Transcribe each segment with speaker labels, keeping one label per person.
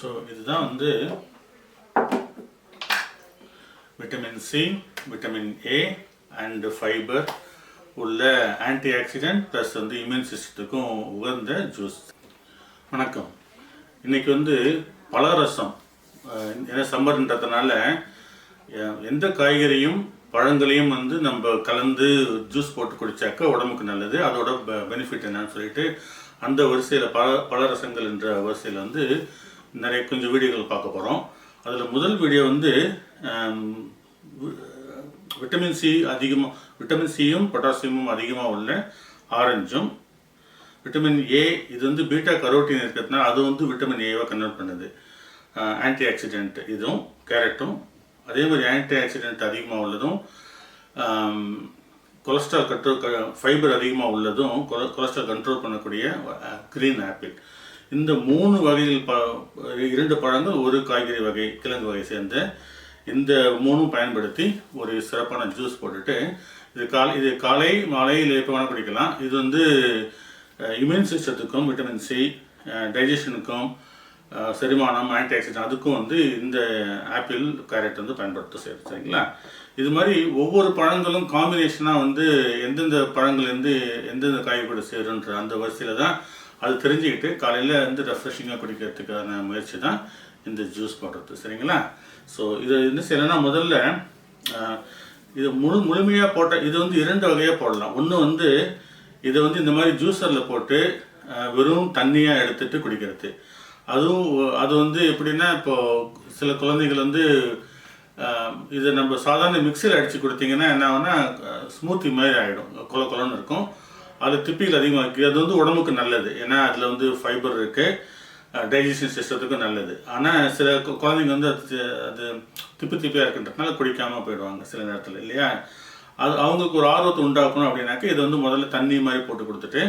Speaker 1: So இதுதான் வந்து vitamin C, vitamin A and fibre உள்ள ஆன்டி ஆக்சிடென்ட் ப்ளஸ் வந்து இம்யூன் சிஸ்டத்துக்கும் உகந்த ஜூஸ். வணக்கம். இன்றைக்கி வந்து பழரசம், ஏன்னா சம்மர்ன்றதுனால எந்த காய்கறியும் பழங்களையும் வந்து நம்ம கலந்து ஜூஸ் போட்டு குடித்தாக்க உடம்புக்கு நல்லது. அதோட பெனிஃபிட் என்னன்னு சொல்லிட்டு அந்த வரிசையில் பழரசங்கள் என்ற வரிசையில் வந்து நிறைய கொஞ்சம் வீடியோக்கள் பார்க்க போகிறோம். அதில் முதல் வீடியோ வந்து விட்டமின் சியும் பொட்டாசியமும் அதிகமாக உள்ள ஆரஞ்சும், விட்டமின் ஏ இது வந்து பீட்டா கரோட்டின் இருக்கிறதுனால அது வந்து விட்டமின் ஏவை கன்வெர்ட் பண்ணுது. ஆன்டி ஆக்சிடென்ட் இதுவும் கேரட்டும், அதே மாதிரி ஆன்டி ஆக்சிடென்ட் அதிகமாக உள்ளதும் கொலஸ்ட்ரால் ஃபைபர் அதிகமாக உள்ளதும் கொலஸ்ட்ரால் கண்ட்ரோல் பண்ணக்கூடிய க்ரீன் ஆப்பிள். இந்த 3 வகைகள் 2 பழங்கள் ஒரு காய்கறி வகை கிழங்கு வகை சேர்ந்த இந்த 3 பயன்படுத்தி ஒரு சிறப்பான ஜூஸ் போட்டுட்டு இது காலை மாலையில் எப்போ வேணால் குடிக்கலாம். இது வந்து இம்யூன் சிஸ்டத்துக்கும் விட்டமின் சி, டைஜஷனுக்கும், செரிமானம், ஆன்டி ஆக்சிடென்ட் அதுக்கும் வந்து இந்த ஆப்பிள் கேரட் வந்து பயன்படுத்த செய்யுது. சரிங்களா? இது மாதிரி ஒவ்வொரு பழங்களும் காம்பினேஷனாக வந்து எந்தெந்த பழங்கள்லேருந்து எந்தெந்த காய் கூட சேருன்ற அந்த வரிசையில் தான் அது தெரிஞ்சுக்கிட்டு காலையில் வந்து ரெஃப்ரெஷிங்காக குடிக்கிறதுக்கான முயற்சி தான் இந்த ஜூஸ் போடுறது. சரிங்களா? ஸோ இதை என்ன செய்யலைன்னா முதல்ல இது முழுமையாக போட்ட இது வந்து 2 வகையாக போடலாம். ஒன்று வந்து இதை வந்து இந்த மாதிரி ஜூஸரில் போட்டு வெறும் தண்ணியாக எடுத்துகிட்டு குடிக்கிறது. அது வந்து எப்படின்னா, இப்போது சில குழந்தைகள் வந்து இதை நம்ம சாதாரண மிக்சியில் அடித்து கொடுத்தீங்கன்னா என்ன ஆகுனா ஸ்மூத்தி மாதிரி ஆகிடும், கொலன்னு இருக்கும். அது திப்பிகள் அதிகமாக இருக்குது. அது வந்து உடம்புக்கு நல்லது, ஏன்னா அதில் வந்து ஃபைபர் இருக்குது, டைஜஷன் சிஸ்டத்துக்கும் நல்லது. ஆனால் சில குழந்தைங்க வந்து அது திப்பியாக இருக்குன்றதுனால குடிக்காமல் போயிடுவாங்க சில நேரத்தில், இல்லையா? அது அவங்களுக்கு ஒரு ஆர்வத்தை உண்டாக்கணும் அப்படின்னாக்க இதை வந்து முதல்ல தண்ணி மாதிரி போட்டு கொடுத்துட்டு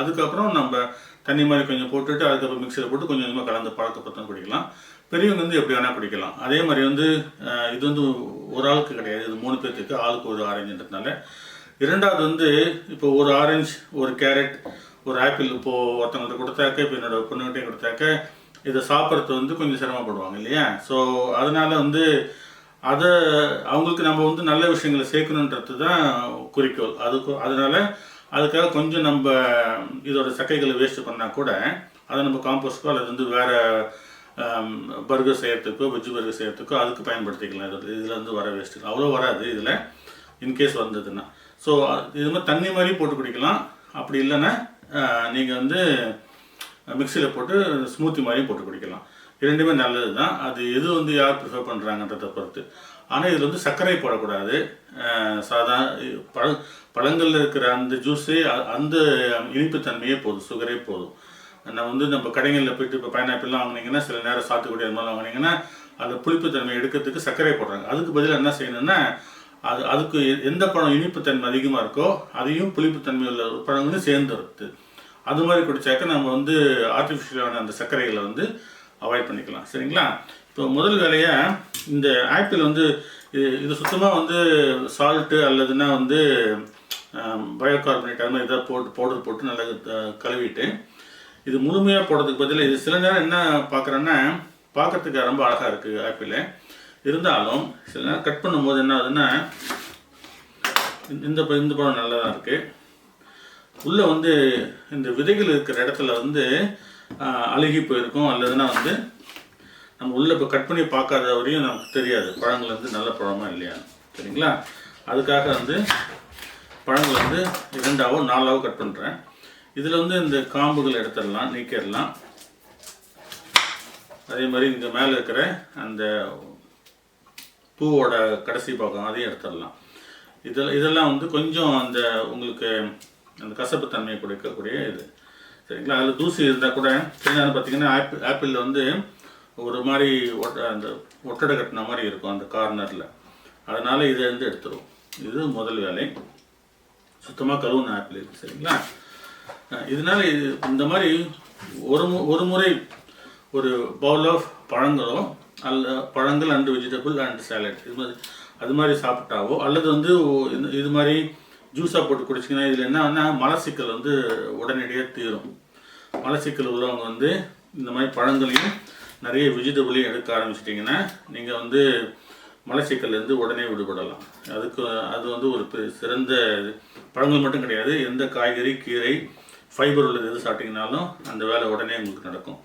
Speaker 1: அதுக்கப்புறம் நம்ம தண்ணி மாதிரி கொஞ்சம் போட்டுட்டு அதுக்கப்புறம் மிக்சியில் போட்டு கொஞ்சம் கொஞ்சமாக கலந்து பழக்கப்படுத்த குடிக்கலாம். பெரியவங்க வந்து எப்படி வேணால் குடிக்கலாம். அதே மாதிரி வந்து இது வந்து ஒரு ஆளுக்கு கிடையாது, இது 3 பேர்த்துக்கு, ஆளுக்கு ஒரு ஆரஞ்சுன்றதுனால. இரண்டாவது வந்து இப்போ ஒரு ஆரஞ்சு, ஒரு கேரட், ஒரு ஆப்பிள் இப்போது ஒருத்தவங்கள்ட்ட கொடுத்தாக்க, இப்போ என்னோடய பொண்ணுகிட்டையும் கொடுத்தாக்க இதை சாப்பிட்றது வந்து கொஞ்சம் சிரமப்படுவாங்க, இல்லையா? ஸோ அதனால் வந்து அதை அவங்களுக்கு நம்ம வந்து நல்ல விஷயங்களை சேர்க்கணுன்றது தான் குறிக்கோள். அதுக்காக கொஞ்சம் நம்ம இதோட சக்கைகளை வேஸ்ட் பண்ணால் கூட அதை நம்ம காம்போஸ்ட்கோ அல்லது வந்து வேறு பர்கர் செய்கிறதுக்கோ, வெஜ் பர்கர் செய்கிறதுக்கோ அதுக்கு பயன்படுத்திக்கலாம். இதில் வந்து வர வேஸ்ட்டு அவ்வளோ வராது இதில், இன்கேஸ் வந்ததுன்னா. ஸோ இது மாதிரி தண்ணி மாதிரி போட்டு குடிக்கலாம். அப்படி இல்லைன்னா நீங்கள் வந்து மிக்சியில் போட்டு ஸ்மூத்தி மாதிரியும் போட்டு குடிக்கலாம். இரண்டுமே நல்லது தான். அது எது வந்து யார் ப்ரிஃபர் பண்ணுறாங்கன்றதை பொறுத்து. ஆனால் இதில் வந்து சர்க்கரை போடக்கூடாது. பழங்களில் இருக்கிற அந்த ஜூஸே அந்த இனிப்புத்தன்மையே போதும், சுகரே போதும். நம்ம கடைகளில் போய்ட்டு இப்போ பைனாப்பிள்லாம் வாங்கினீங்கன்னா, சில நேரம் சாத்துக்குடி அது மாதிரி வாங்கினீங்கன்னா அந்த புளிப்புத்தன்மை எடுக்கிறதுக்கு சர்க்கரை போடுறாங்க. அதுக்கு பதிலாக என்ன செய்யணும்னா, அதுக்கு எந்த பழம் இனிப்புத்தன்மை அதிகமாக இருக்கோ அதையும் புளிப்புத்தன்மை உள்ள பழங்களும் சேர்ந்து இருக்குது. அது மாதிரி குடித்தாக்க நம்ம வந்து ஆர்டிஃபிஷியலான அந்த சர்க்கரைகளை வந்து அவாய்ட் பண்ணிக்கலாம். சரிங்களா? இப்போ முதல் வேலையாக இந்த ஆப்பிள் வந்து இது சுத்தமாக வந்து சால்ட்டு அல்லதுன்னா வந்து பயோகார்பனேட் அது மாதிரி இதாக பவுடர் போட்டு நல்லா கழுவிட்டு இது முழுமையாக போடுறதுக்கு பதிலாக இது சில நேரம் என்ன பார்க்குறேன்னா, பார்க்குறதுக்கு ரொம்ப அழகாக இருக்குது ஆப்பிள். இருந்தாலும் சில நேரம் கட் பண்ணும்போது என்ன ஆகுதுன்னா, இந்த பழம் நல்லா தான் இருக்குது. உள்ளே வந்து இந்த விதைகள் இருக்கிற இடத்துல வந்து அழுகி போயிருக்கும், அல்லதுன்னா வந்து நம்ம உள்ளே இப்போ கட் பண்ணி பார்க்காத வரையும் நமக்கு தெரியாது பழங்கள் வந்து நல்ல பழமா இல்லையா. சரிங்களா? அதுக்காக வந்து பழங்கள் வந்து 2ஆவோ 4ஆவோ கட் பண்ணுறேன். இதில் வந்து இந்த காம்புகள் எடுத்துடலாம், நீக்கிடலாம். அதே மாதிரி இங்கே மேலே இருக்கிற அந்த பூவோட கடைசி பாகம் அதையும் எடுத்துடலாம். இதெல்லாம் வந்து கொஞ்சம் அந்த உங்களுக்கு அந்த கசப்பு தன்மையை கொடுக்கக்கூடிய இது. சரிங்களா? அதில் தூசி இருந்தால் கூட என்னென்னு பார்த்தீங்கன்னா, ஆப்பிளில் வந்து ஒரு மாதிரி அந்த ஒட்டடை கட்டின மாதிரி இருக்கும் அந்த கார்னரில். அதனால் இதை வந்து எடுத்துருவோம். இது முதல் வேலை. சுத்தமாக கழுவுன ஆப்பிள் இது. சரிங்களா? இதனால் இந்த மாதிரி ஒரு முறை ஒரு பவுல் ஆஃப் பழங்களோ பழங்கள் அண்ட் வெஜிடபிள் அண்ட் சாலட் அது மாதிரி சாப்பிட்டாவோ, அல்லது வந்து இது மாதிரி ஜூஸாக போட்டு குடிச்சிங்கன்னா இதில் என்னன்னா மலச்சிக்கல் வந்து உடனடியாக தீரும். மலச்சிக்கல் உள்ளவங்க வந்து இந்த மாதிரி பழங்களையும் நிறைய வெஜிடபிளையும் எடுக்க ஆரம்பிச்சிட்டிங்கன்னா நீங்கள் வந்து மலச்சிக்கல்லேருந்து உடனே விடுபடலாம். அது வந்து ஒரு சிறந்த பழங்கள் மட்டும் கிடையாது, எந்த காய்கறி கீரை ஃபைபர் உள்ளது எது சாப்பிட்டிங்கனாலும் அந்த வேலை உடனே உங்களுக்கு நடக்கும்.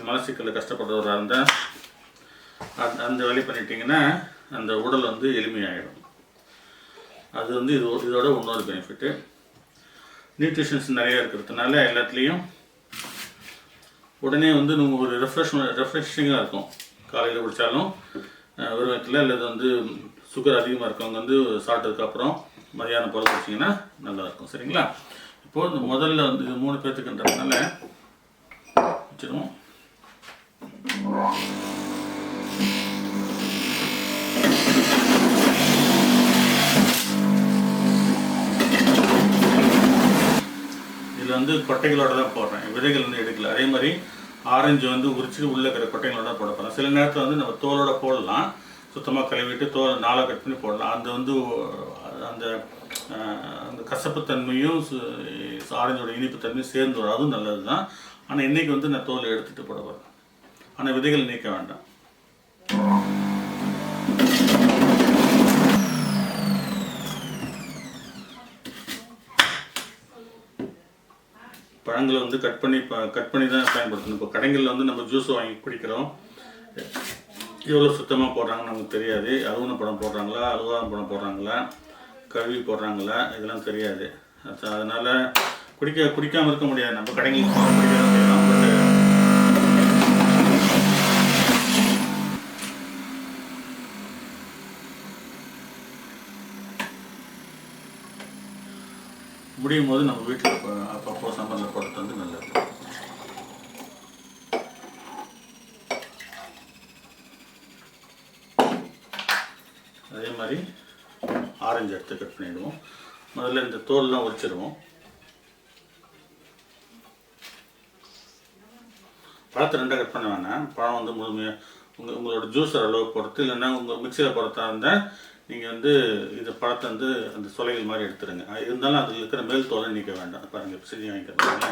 Speaker 1: மலச்சிக்கலில் கஷ்டப்படுறவராக இருந்தால் அந்த வேலை பண்ணிட்டீங்கன்னா அந்த உடல் வந்து எளிமையாகிடும். அது வந்து இதோட இன்னொரு பெனிஃபிட்டு. நியூட்ரிஷன்ஸ் நிறையா இருக்கிறதுனால எல்லாத்துலேயும் உடனே வந்து நீங்கள் ஒரு ரெஃப்ரெஷிங்காக இருக்கும். காலையில் குடித்தாலும் வெறும் வயிற்றில், அல்லது வந்து சுகர் அதிகமாக இருக்கவங்க வந்து சாப்பிட்டதுக்கப்புறம் மதியானம் போல் குடிச்சிங்கன்னா நல்லாயிருக்கும். சரிங்களா? இப்போது முதல்ல வந்து இது 3 பேர்த்துக்குன்றதுனால வச்சுருவோம். இதில் வந்து கொட்டைகளோட தான் போடுறேன், விதைகள் வந்து எடுக்கல. அதே மாதிரி ஆரஞ்சு வந்து உரிச்சிட்டு உள்ளே இருக்கிற கொட்டைகளோட போட போகிறேன். சில நேரத்தில் வந்து நம்ம தோலோட போடலாம், சுத்தமாக கழுவிட்டு தோல் 4 கட் பண்ணி போடலாம். அது வந்து அந்த அந்த கசப்புத்தன்மையும் ஆரஞ்சோட இனிப்புத்தன்மையும் சேர்ந்து வரும், அதுவும் நல்லது தான். ஆனால் இன்றைக்கி வந்து நான் தோலை எடுத்துகிட்டு போட போகிறேன். ஆனால் விதைகள் நீக்க வேண்டாம். பழங்களை வந்து கட் பண்ணி தான் பயன்படுத்தணும். இப்போ கடைகளில் வந்து நம்ம ஜூஸ் வாங்கி குடிக்கிறோம், எவ்வளோ சுத்தமாக போடுறாங்கன்னு நமக்கு தெரியாது. அலுவன பழம் போடுறாங்களா, அலுவலம் பழம் போடுறாங்களா, கழுவி போடுறாங்களா, இதெல்லாம் தெரியாது. அதனால் குடிக்காமல் இருக்க முடியாது. நம்ம கடைங்களுக்கு குடிக்க தான் செய்யலாம். முடியும் போது நம்ம வீட்டில் அப்பப்போ சம்மரில் போடுறது வந்து நல்லது. அதே மாதிரி ஆரஞ்சு எடுத்து கட் பண்ணிவிடுவோம். முதல்ல இந்த தோல்லாம் உரிச்சிடுவோம். பழத்தை 2 கட் பண்ண வேணாம். பழம் வந்து முழுமையாக உங்களோட ஜூஸர் அளவு பொறுத்து, இல்லைன்னா உங்கள் மிக்சியில் பொறுத்தா இருந்தால் நீங்கள் வந்து இந்த பழத்தை வந்து அந்த சொலைகள் மாதிரி எடுத்துருங்க. இருந்தாலும் அதில் இருக்கிற மேல் தோலை நீக்க வேண்டாம். பாருங்கள், இப்போ செஞ்சு வாங்கிக்கிறதுங்க.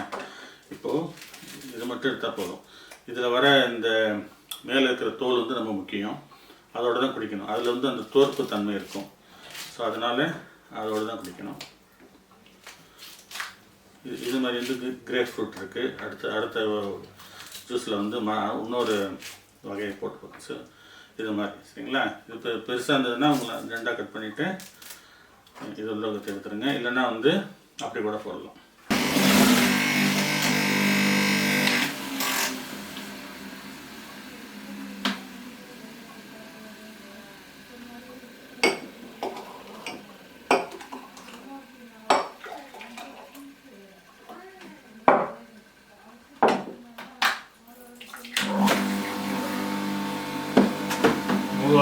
Speaker 1: இப்போது இதை மட்டும் எடுத்தால் போதும். இதில் வர இந்த மேலே இருக்கிற தோல் வந்து ரொம்ப முக்கியம். அதோடு தான் குடிக்கணும். அதில் வந்து அந்த தோற்பு தன்மை இருக்கும். ஸோ அதனால் அதோடு தான் குடிக்கணும். இது மாதிரி வந்து கிரேப் ஃப்ரூட் இருக்குது. அடுத்த ஜூஸில் வந்து இன்னொரு வகையை போட்டுப்போம். ஸோ இது மாதிரி, சரிங்களா? இது பெருசாக இருந்ததுன்னா உங்களை 2ஆக கட் பண்ணிவிட்டு இது உலகத்தை எடுத்துருங்க. இல்லைன்னா வந்து அப்படி கூட போடலாம்.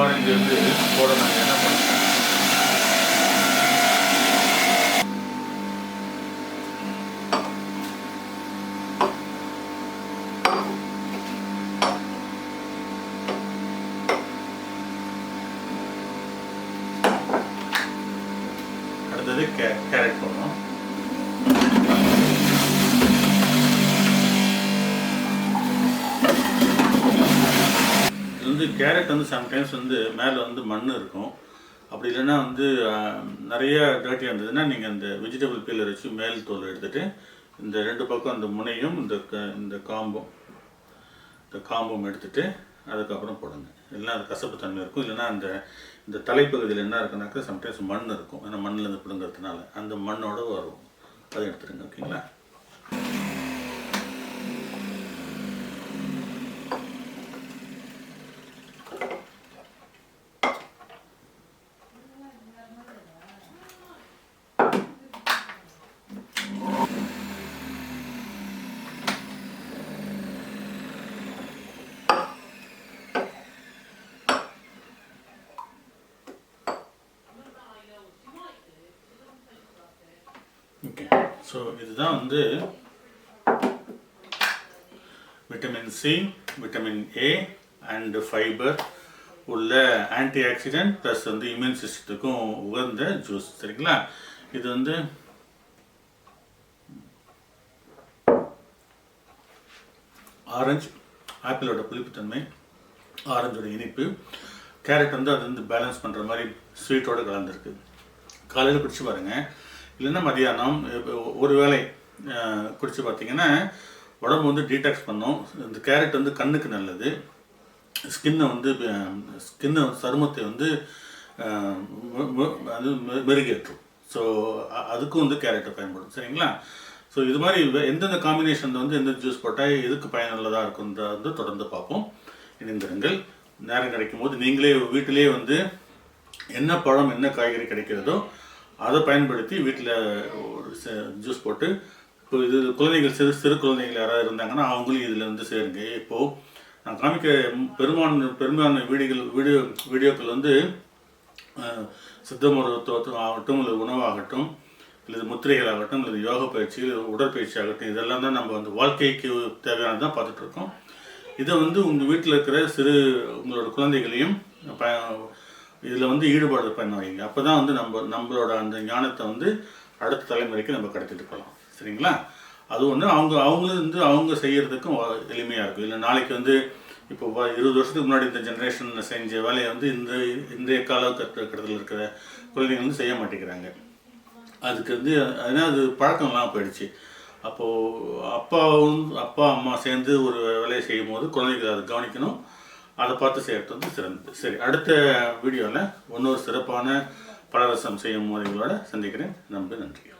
Speaker 1: ஆரஞ்சு வந்து போட நான் என்ன பண்ணுறேன், அடுத்தது கேரட் போடணும். வந்து கேரட் வந்து சம்டைம்ஸ் வந்து மேலே வந்து மண் இருக்கும். அப்படி இல்லைன்னா வந்து நிறைய டர்ட்டியாக இருந்ததுன்னா நீங்கள் அந்த வெஜிடபிள் பீலர் வச்சு மேல் தோல் எடுத்துகிட்டு இந்த 2 பக்கம் அந்த முனையும் இந்த காம்பும் எடுத்துகிட்டு அதுக்கப்புறம் போடுங்க. இல்லைன்னா அது கசப்பு தன்மை இருக்கும். இல்லைன்னா இந்த தலைப்பகுதியில் என்ன இருக்குனாக்கா சம்டைம்ஸ் மண் இருக்கும். ஏன்னா மண்ணிலேருந்து பிடுங்கிறதுனால அந்த மண்ணோட வரும். அதை எடுத்துருங்க. ஓகேங்களா? ஓகே, ஸோ இதுதான் வந்து vitamin C, vitamin A and fibre உள்ள ஆன்டி ஆக்சிடென்ட் ப்ளஸ் வந்து இம்யூன் சிஸ்டத்துக்கும் உகந்த ஜூஸ். சரிங்களா? இது வந்து ஆரஞ்சு, ஆப்பிளோட புளிப்புத்தன்மை, ஆரஞ்சோட இனிப்பு, கேரட் வந்து அது வந்து பேலன்ஸ் பண்ணுற மாதிரி ஸ்வீட்டோடு கலந்துருக்கு. காலையில் குடிச்சு பாருங்கள், இல்லைன்னா மதியானம் ஒரு வேளை குடிச்சு பார்த்தீங்கன்னா உடம்பு வந்து டீடாக்ஸ் பண்ணும். இந்த கேரட் வந்து கண்ணுக்கு நல்லது, ஸ்கின்னை சருமத்தை வந்து அது மெருகேற்றும். ஸோ அதுக்கும் வந்து கேரட்டை பயன்படும். சரிங்களா? ஸோ இது மாதிரி எந்தெந்த காம்பினேஷன் வந்து எந்த ஜூஸ் போட்டால் எதுக்கு பயனுள்ளதாக இருக்குன்றத வந்து தொடர்ந்து பார்ப்போம். இணைந்திருங்கள். நேரம் கிடைக்கும் போது நீங்களே வீட்டிலே வந்து என்ன பழம் என்ன காய்கறி கிடைக்கிறதோ அதை பயன்படுத்தி வீட்டில் ஜூஸ் போட்டு, இப்போ இது குழந்தைகள் சிறு குழந்தைகள் யாராவது இருந்தாங்கன்னா அவங்களும் இதில் வந்து சேருங்க. இப்போது நான் காமிக்க பெரும்பாலான வீடியோக்கள் வந்து சித்த மருத்துவம் ஆகட்டும், இல்லை உணவாகட்டும், இல்லை முத்திரைகள் ஆகட்டும், இல்லை யோக பயிற்சி, உடற்பயிற்சி ஆகட்டும், இதெல்லாம் தான் நம்ம வந்து வாழ்க்கைக்கு தேவையானது தான் பார்த்துட்ருக்கோம். இதை வந்து உங்கள் வீட்டில் இருக்கிற உங்களோட குழந்தைகளையும் இதில் வந்து ஈடுபாடு பண்ண வைங்க. அப்போ தான் வந்து நம்மளோட அந்த ஞானத்தை வந்து அடுத்த தலைமுறைக்கு நம்ம கடத்திட்டு போகலாம். சரிங்களா? அது ஒன்று. அவங்களும் வந்து அவங்க செய்கிறதுக்கும் எளிமையாக இருக்கும். இல்லை நாளைக்கு வந்து இப்போ 20 வருஷத்துக்கு முன்னாடி இந்த ஜென்ரேஷனில் செஞ்ச வேலையை வந்து இன்றைய காலகட்டத்தில் இருக்கிற குழந்தைங்க வந்து செய்ய மாட்டேங்கிறாங்க. அதுக்கு வந்து அதனால் அது பழக்கம்லாம் போயிடுச்சு. அப்போது அப்பா அம்மா சேர்ந்து ஒரு வேலையை செய்யும் போது குழந்தைகள் அதை கவனிக்கணும், அதை பார்த்து செய்கிறது வந்து சிறந்தது. சரி, அடுத்த வீடியோவில் இன்னொரு சிறப்பான பலரசம் செய்யும் முறைகளோடு சந்திக்கிறேன். நன்றி.